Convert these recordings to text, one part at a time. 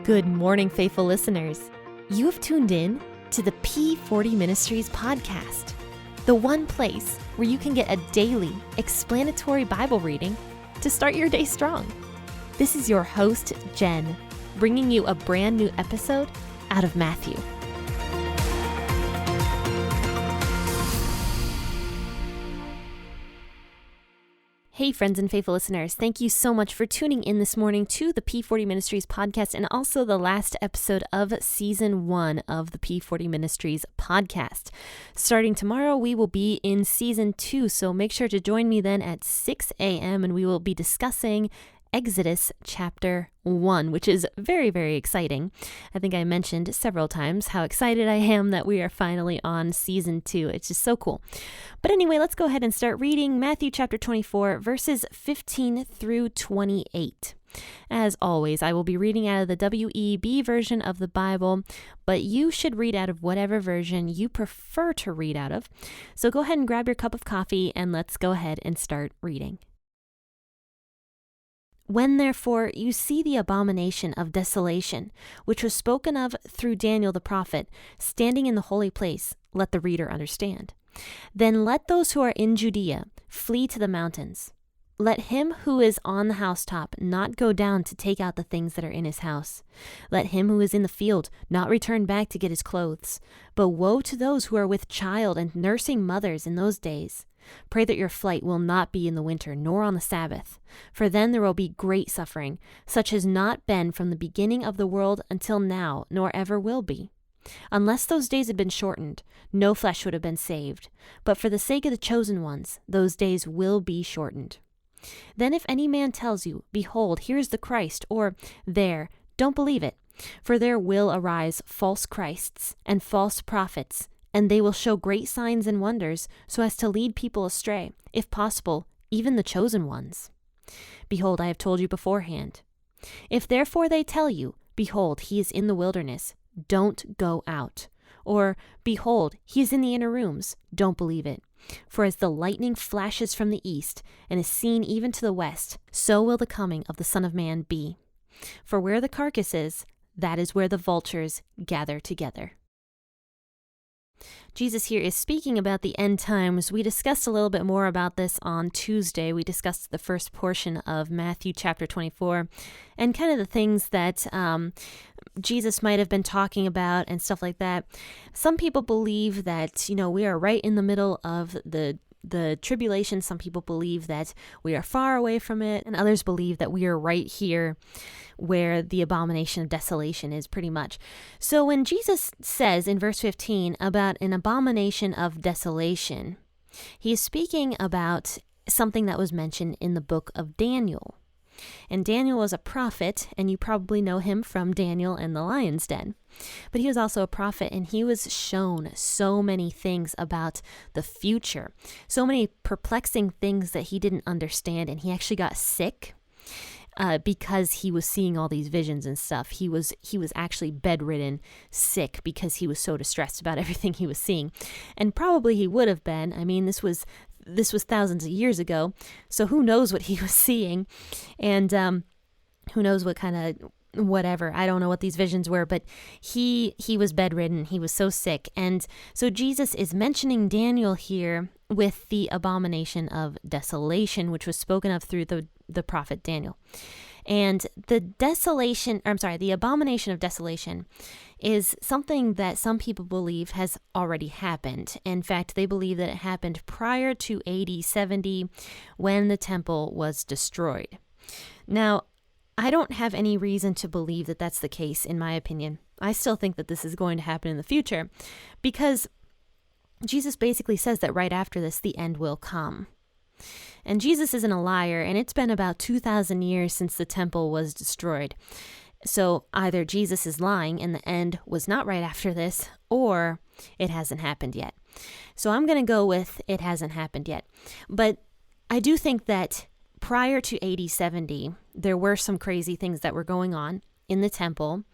Good morning, faithful listeners. You have tuned in to the P40 Ministries podcast, the one place where you can get a daily explanatory Bible reading to start your day strong. This is your host, Jen, bringing you a brand new episode out of Matthew. Hey, friends and faithful listeners, thank you so much for tuning in this morning to the P40 Ministries podcast and also the last episode of Season 1 of the P40 Ministries podcast. Starting tomorrow, we will be in Season 2, so make sure to join me then at 6 a.m. and we will be discussing Exodus chapter 1, which is very, very exciting. I think I mentioned several times how excited I am that we are finally on season 2. It's just so cool. But anyway, let's go ahead and start reading Matthew chapter 24, verses 15 through 28. As always, I will be reading out of the WEB version of the Bible, but you should read out of whatever version you prefer to read out of. So go ahead and grab your cup of coffee and let's go ahead and start reading. When therefore you see the abomination of desolation, which was spoken of through Daniel the prophet, standing in the holy place, let the reader understand. Then let those who are in Judea flee to the mountains. Let him who is on the housetop not go down to take out the things that are in his house. Let him who is in the field not return back to get his clothes. But woe to those who are with child and nursing mothers in those days. Pray that your flight will not be in the winter, nor on the Sabbath, for then there will be great suffering, such as not been from the beginning of the world until now, nor ever will be. Unless those days had been shortened, no flesh would have been saved. But for the sake of the chosen ones, those days will be shortened. Then if any man tells you, Behold, here is the Christ, or there, don't believe it, for there will arise false Christs and false prophets, and they will show great signs and wonders, so as to lead people astray, if possible, even the chosen ones. Behold, I have told you beforehand. If therefore they tell you, Behold, he is in the wilderness, don't go out. Or, Behold, he is in the inner rooms, don't believe it. For as the lightning flashes from the east, and is seen even to the west, so will the coming of the Son of Man be. For where the carcass is, that is where the vultures gather together. Jesus here is speaking about the end times. We discussed a little bit more about this on Tuesday. We discussed the first portion of Matthew chapter 24 and kind of the things that Jesus might have been talking about and stuff like that. Some people believe that, we are right in the middle of the tribulation. Some people believe that we are far away from it, and others believe that we are right here where the abomination of desolation is pretty much. So when Jesus says in verse 15 about an abomination of desolation, he is speaking about something that was mentioned in the book of Daniel. And Daniel was a prophet, and you probably know him from Daniel and the Lion's Den. But he was also a prophet, and he was shown so many things about the future, so many perplexing things that he didn't understand, and he actually got sick because he was seeing all these visions and stuff. He was actually bedridden, sick, because he was so distressed about everything he was seeing. And probably he would have been. I mean, this was thousands of years ago, so who knows what he was seeing, and who knows what kind of whatever. I don't know what these visions were, but he was bedridden. He was so sick, and so Jesus is mentioning Daniel here with the abomination of desolation, which was spoken of through the prophet Daniel. And the abomination of desolation is something that some people believe has already happened. In fact, they believe that it happened prior to AD 70 when the temple was destroyed. Now, I don't have any reason to believe that that's the case, in my opinion. I still think that this is going to happen in the future because Jesus basically says that right after this, the end will come. And Jesus isn't a liar, and it's been about 2,000 years since the temple was destroyed. So either Jesus is lying and the end was not right after this, or it hasn't happened yet. So I'm going to go with it hasn't happened yet. But I do think that prior to AD 70, there were some crazy things that were going on in the temple.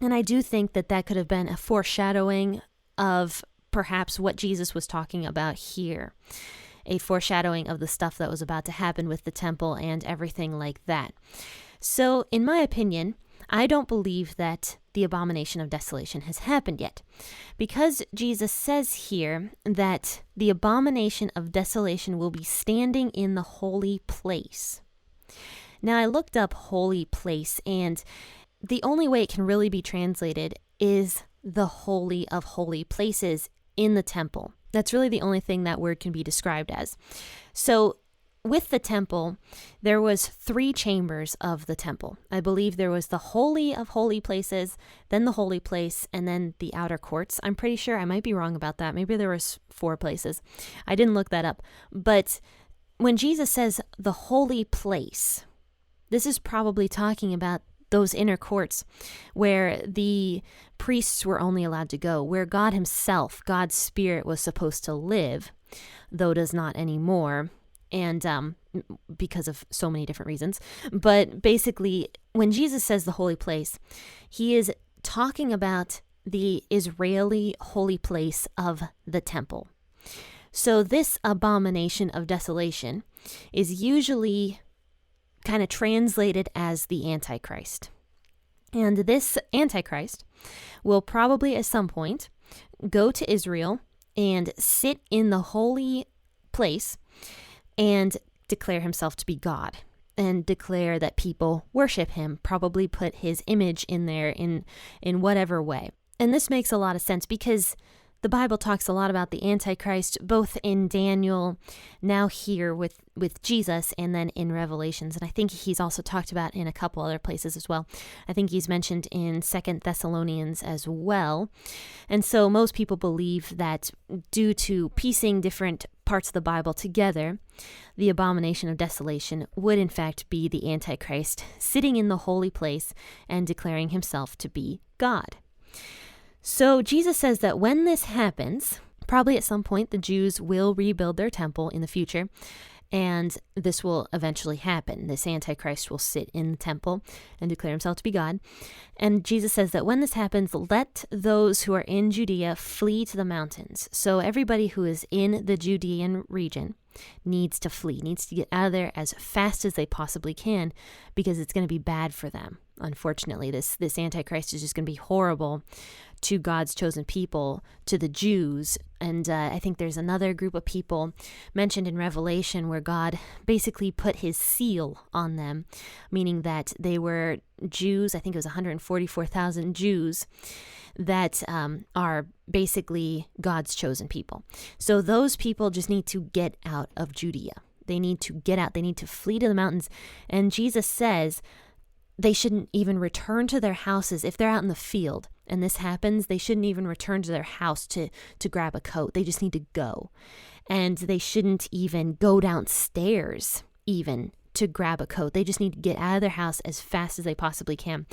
And I do think that that could have been a foreshadowing of perhaps what Jesus was talking about here. A foreshadowing of the stuff that was about to happen with the temple and everything like that. So, in my opinion, I don't believe that the abomination of desolation has happened yet, because Jesus says here that the abomination of desolation will be standing in the holy place. Now, I looked up holy place, and the only way it can really be translated is the holy of holy places in the temple. That's really the only thing that word can be described as. So with the temple, there was 3 chambers of the temple. I believe there was the holy of holy places, then the holy place, and then the outer courts. I'm pretty sure, I might be wrong about that. Maybe there was 4 places. I didn't look that up. But when Jesus says the holy place, this is probably talking about those inner courts where the priests were only allowed to go, where God himself, God's spirit, was supposed to live, though does not anymore, and because of so many different reasons. But basically, when Jesus says the holy place, he is talking about the Israeli holy place of the temple. So this abomination of desolation is usually kind of translated as the Antichrist. And this Antichrist will probably at some point go to Israel and sit in the holy place and declare himself to be God and declare that people worship him, probably put his image in there in whatever way. And this makes a lot of sense because the Bible talks a lot about the Antichrist, both in Daniel, now here with Jesus, and then in Revelations. And I think he's also talked about in a couple other places as well. I think he's mentioned in 2 Thessalonians as well. And so most people believe that due to piecing different parts of the Bible together, the abomination of desolation would in fact be the Antichrist sitting in the holy place and declaring himself to be God. So Jesus says that when this happens, probably at some point the Jews will rebuild their temple in the future, and this will eventually happen. This Antichrist will sit in the temple and declare himself to be God. And Jesus says that when this happens, let those who are in Judea flee to the mountains. So everybody who is in the Judean region needs to flee, needs to get out of there as fast as they possibly can, because it's going to be bad for them. Unfortunately, this Antichrist is just going to be horrible to God's chosen people, to the Jews. And I think there's another group of people mentioned in Revelation where God basically put his seal on them, meaning that they were Jews. I think it was 144,000 Jews that are basically God's chosen people. So those people just need to get out of Judea. They need to get out. They need to flee to the mountains. And Jesus says they shouldn't even return to their houses if they're out in the field and this happens. They shouldn't even return to their house to grab a coat. They just need to go. And they shouldn't even go downstairs even to grab a coat. They just need to get out of their house as fast as they possibly can.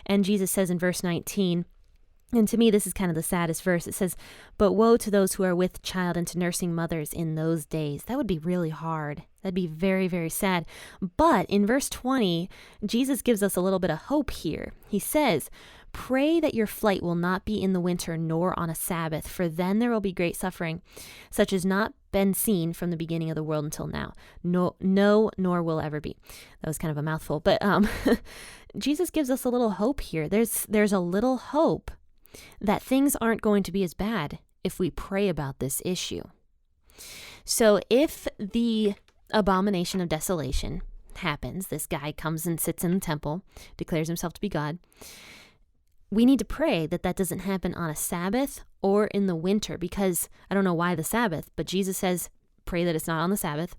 And Jesus says in verse 19, and to me, this is kind of the saddest verse. It says, "But woe to those who are with child and to nursing mothers in those days." That would be really hard. That'd be very, very sad. But in verse 20, Jesus gives us a little bit of hope here. He says, "Pray that your flight will not be in the winter nor on a Sabbath, for then there will be great suffering, such as not been seen from the beginning of the world until now. No, nor will ever be." That was kind of a mouthful. But Jesus gives us a little hope here. There's a little hope that things aren't going to be as bad if we pray about this issue. So if the abomination of desolation happens, this guy comes and sits in the temple, declares himself to be God, we need to pray that that doesn't happen on a Sabbath or in the winter, because I don't know why the Sabbath, but Jesus says pray that it's not on the Sabbath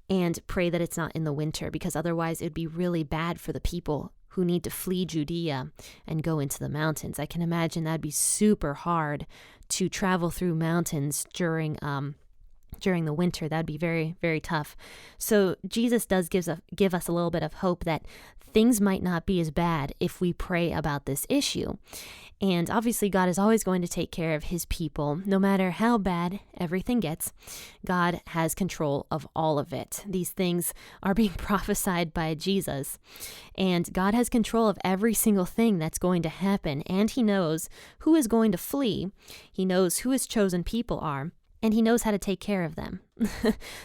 and pray that it's not in the winter, because otherwise it would be really bad for the people who need to flee Judea and go into the mountains. I can imagine that'd be super hard to travel through mountains during the winter. That'd be very, very tough. So Jesus does give us a little bit of hope that things might not be as bad if we pray about this issue. And obviously God is always going to take care of his people, no matter how bad everything gets. God has control of all of it. These things are being prophesied by Jesus, and God has control of every single thing that's going to happen, and he knows who is going to flee. He knows who his chosen people are, and he knows how to take care of them.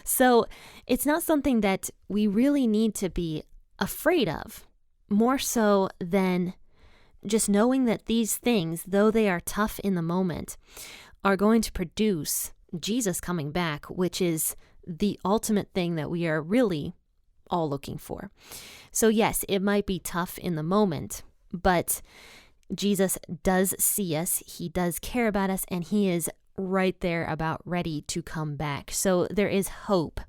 So it's not something that we really need to be afraid of. more so than just knowing that these things, though they are tough in the moment, are going to produce Jesus coming back, which is the ultimate thing that we are really all looking for. So yes, it might be tough in the moment, but Jesus does see us, he does care about us, and he is right there about ready to come back. So there is hope,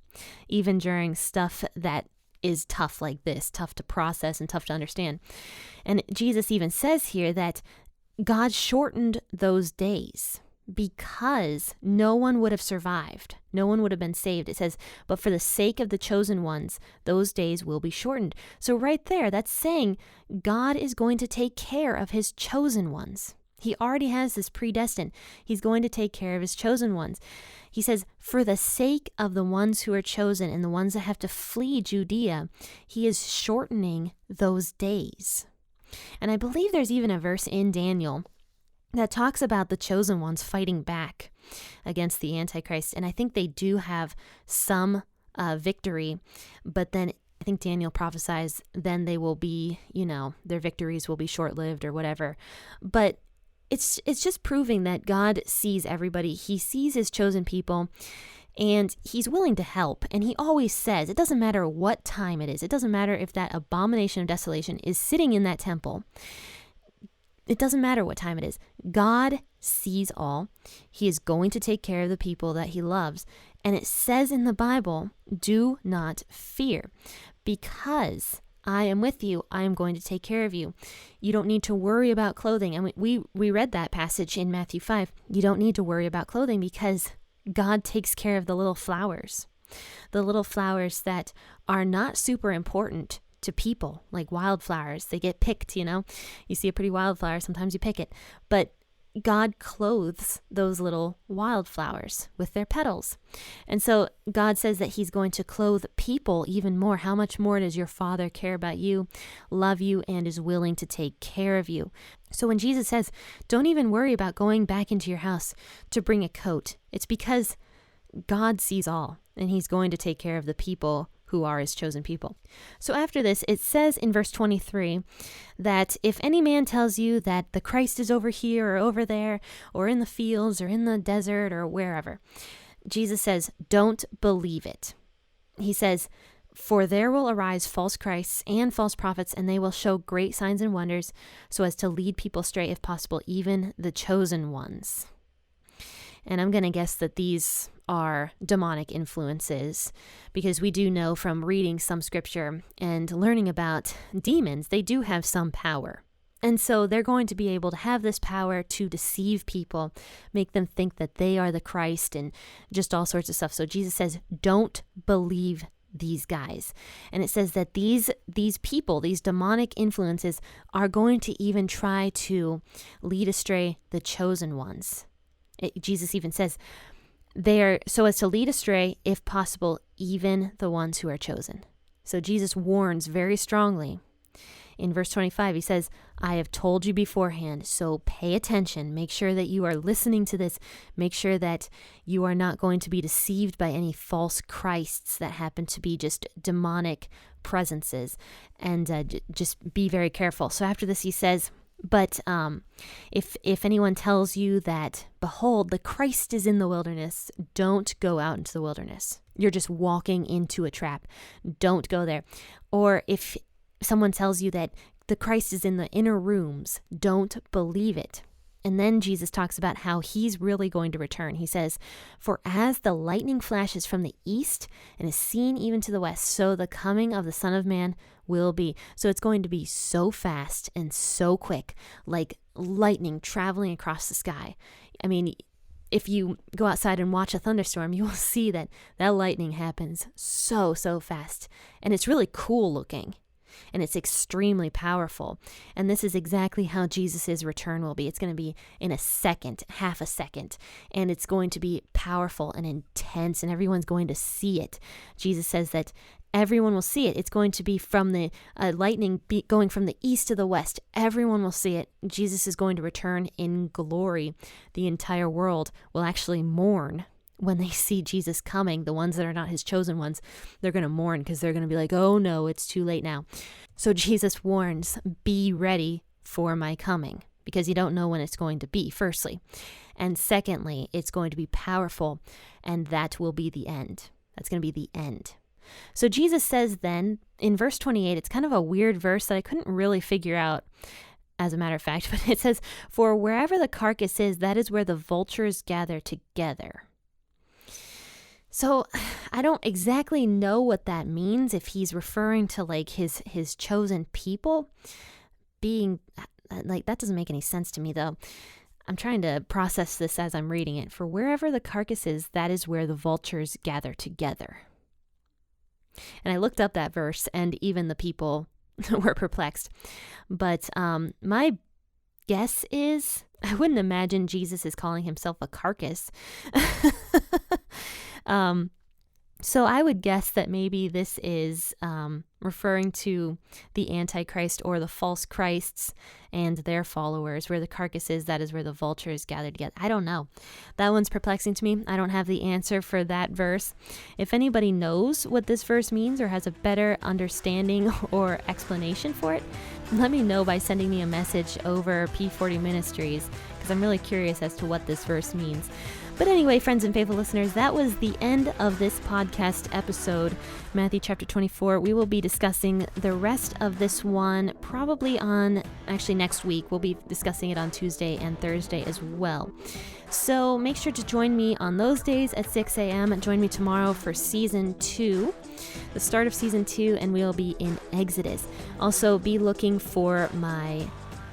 even during stuff that is tough like this, tough to process and tough to understand. And Jesus even says here that God shortened those days because no one would have survived. No one would have been saved. It says, but for the sake of the chosen ones, those days will be shortened. So right there, that's saying God is going to take care of his chosen ones. He already has this predestined. He's going to take care of his chosen ones. He says, for the sake of the ones who are chosen and the ones that have to flee Judea, he is shortening those days. And I believe there's even a verse in Daniel that talks about the chosen ones fighting back against the Antichrist. And I think they do have some victory, but then I think Daniel prophesies then they will be, their victories will be short-lived or whatever. But it's just proving that God sees everybody. He sees his chosen people, and he's willing to help. And he always says, it doesn't matter what time it is. It doesn't matter if that abomination of desolation is sitting in that temple. It doesn't matter what time it is. God sees all. He is going to take care of the people that he loves. And it says in the Bible, do not fear, because I am with you. I am going to take care of you. You don't need to worry about clothing. And we read that passage in Matthew 5. You don't need to worry about clothing because God takes care of the little flowers that are not super important to people, like wildflowers. They get picked, You see a pretty wildflower, sometimes you pick it. But God clothes those little wildflowers with their petals. And so God says that he's going to clothe people even more. How much more does your Father care about you, love you, and is willing to take care of you? So when Jesus says, don't even worry about going back into your house to bring a coat, it's because God sees all, and he's going to take care of the people who are his chosen people. So after this, it says in verse 23 that if any man tells you that the Christ is over here or over there, or in the fields or in the desert or wherever, Jesus says, don't believe it. He says, for there will arise false Christs and false prophets, and they will show great signs and wonders so as to lead people astray, if possible, even the chosen ones. And I'm going to guess that these are demonic influences, because we do know from reading some scripture and learning about demons, they do have some power. And so they're going to be able to have this power to deceive people, make them think that they are the Christ and just all sorts of stuff. So Jesus says, don't believe these guys. And it says that these people, these demonic influences, are going to even try to lead astray the chosen ones. Jesus even says, they are so as to lead astray, if possible, even the ones who are chosen. So Jesus warns very strongly. In verse 25, he says, I have told you beforehand, so pay attention. Make sure that you are listening to this. Make sure that you are not going to be deceived by any false Christs that happen to be just demonic presences. And just be very careful. So after this, he says, but if anyone tells you that, behold, the Christ is in the wilderness, don't go out into the wilderness. You're just walking into a trap. Don't go there. Or if someone tells you that the Christ is in the inner rooms, don't believe it. And then Jesus talks about how he's really going to return. He says, for as the lightning flashes from the east and is seen even to the west, so the coming of the Son of Man will be. So it's going to be so fast and so quick, like lightning traveling across the sky. I mean, if you go outside and watch a thunderstorm, you will see that lightning happens so fast. And it's really cool looking. And it's extremely powerful. And this is exactly how Jesus' return will be. It's going to be in a second, half a second. And it's going to be powerful and intense, and everyone's going to see it. Jesus says that everyone will see it. It's going to be from the lightning going from the east to the west. Everyone will see it. Jesus is going to return in glory. The entire world will actually mourn when they see Jesus coming. The ones that are not his chosen ones, they're going to mourn because they're going to be like, oh no, it's too late now. So Jesus warns, be ready for my coming, because you don't know when it's going to be, firstly. And secondly, it's going to be powerful, and that will be the end. That's going to be the end. So Jesus says then, in verse 28, it's kind of a weird verse that I couldn't really figure out, as a matter of fact, but it says, for wherever the carcass is, that is where the vultures gather together. So I don't exactly know what that means, if he's referring to like his chosen people being like, that doesn't make any sense to me though. I'm trying to process this as I'm reading it. For wherever the carcass is, that is where the vultures gather together. And I looked up that verse, and even the people were perplexed. But my guess is, I wouldn't imagine Jesus is calling himself a carcass. So I would guess that maybe this is referring to the Antichrist or the false Christs and their followers. Where the carcass is, that is where the vultures gather together. I don't know. That one's perplexing to me. I don't have the answer for that verse. If anybody knows what this verse means or has a better understanding or explanation for it, let me know by sending me a message over P40 Ministries, because I'm really curious as to what this verse means. But anyway, friends and faithful listeners, that was the end of this podcast episode, Matthew chapter 24. We will be discussing the rest of this one probably actually next week. We'll be discussing it on Tuesday and Thursday as well. So make sure to join me on those days at 6 a.m. and join me tomorrow for season 2, the start of season 2, and we'll be in Exodus. Also, be looking for my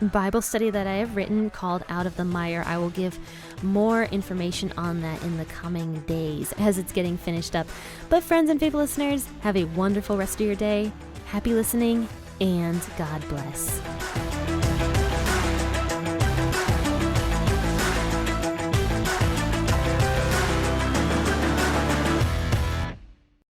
Bible study that I have written called Out of the Mire. I will give more information on that in the coming days as it's getting finished up. But friends and faithful listeners, have a wonderful rest of your day. Happy listening, and God bless.